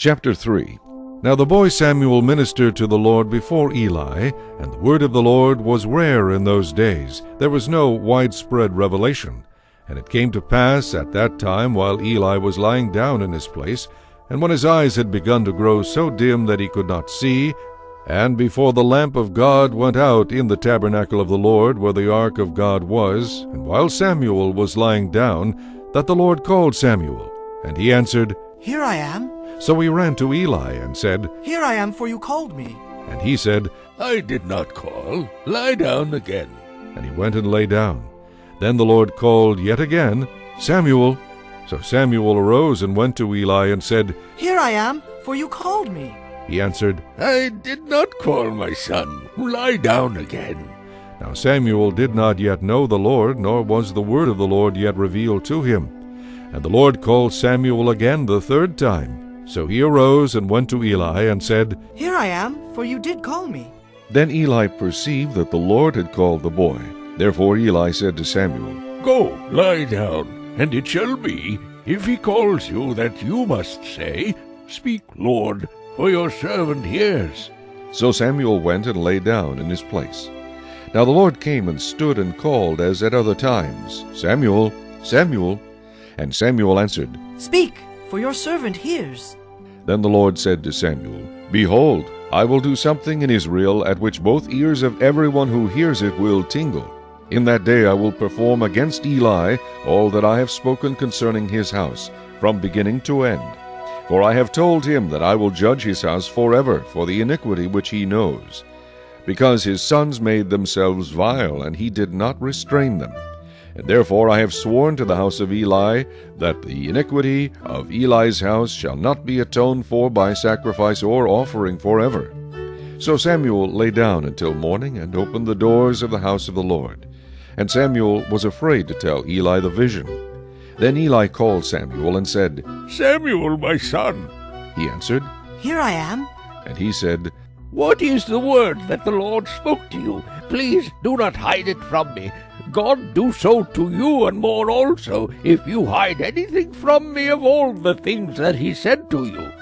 Chapter 3. Now the boy Samuel ministered to the Lord before Eli, and the word of the Lord was rare in those days. There was no widespread revelation. And it came to pass at that time, while Eli was lying down in his place, and when his eyes had begun to grow so dim that he could not see, and before the lamp of God went out in the tabernacle of the Lord, where the ark of God was, and while Samuel was lying down, that the Lord called Samuel. And he answered, Here I am. So he ran to Eli and said, Here I am, for you called me. And he said, I did not call. Lie down again. And he went and lay down. Then the Lord called yet again, Samuel. So Samuel arose and went to Eli and said, Here I am, for you called me. He answered, I did not call, my son. Lie down again. Now Samuel did not yet know the Lord, nor was the word of the Lord yet revealed to him. And the Lord called Samuel again the third time. So he arose and went to Eli and said, Here I am, for you did call me. Then Eli perceived that the Lord had called the boy. Therefore Eli said to Samuel, Go, lie down, and it shall be, if he calls you, that you must say, Speak, Lord, for your servant hears. So Samuel went and lay down in his place. Now the Lord came and stood and called as at other times, Samuel, Samuel. And Samuel answered, Speak, for your servant hears. Then the Lord said to Samuel, Behold, I will do something in Israel at which both ears of everyone who hears it will tingle. In that day I will perform against Eli all that I have spoken concerning his house, from beginning to end. For I have told him that I will judge his house forever for the iniquity which he knows, because his sons made themselves vile, and he did not restrain them. And therefore I have sworn to the house of Eli that the iniquity of Eli's house shall not be atoned for by sacrifice or offering forever. So Samuel lay down until morning and opened the doors of the house of the Lord. And Samuel was afraid to tell Eli the vision. Then Eli called Samuel and said, Samuel, my son. He answered, Here I am. And he said, What is the word that the Lord spoke to you? Please do not hide it from me. God do so to you and more also, if you hide anything from me of all the things that he said to you.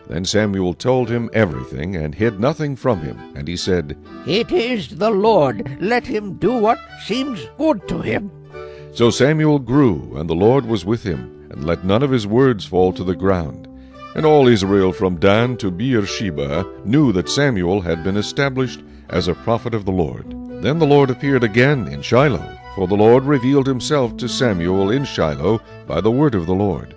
Then Samuel told him everything, and hid nothing from him. And he said, It is the Lord. Let him do what seems good to him. So Samuel grew, and the Lord was with him, and let none of his words fall to the ground. And all Israel from Dan to Beersheba knew that Samuel had been established as a prophet of the Lord. Then the Lord appeared again in Shiloh, for the Lord revealed himself to Samuel in Shiloh by the word of the Lord.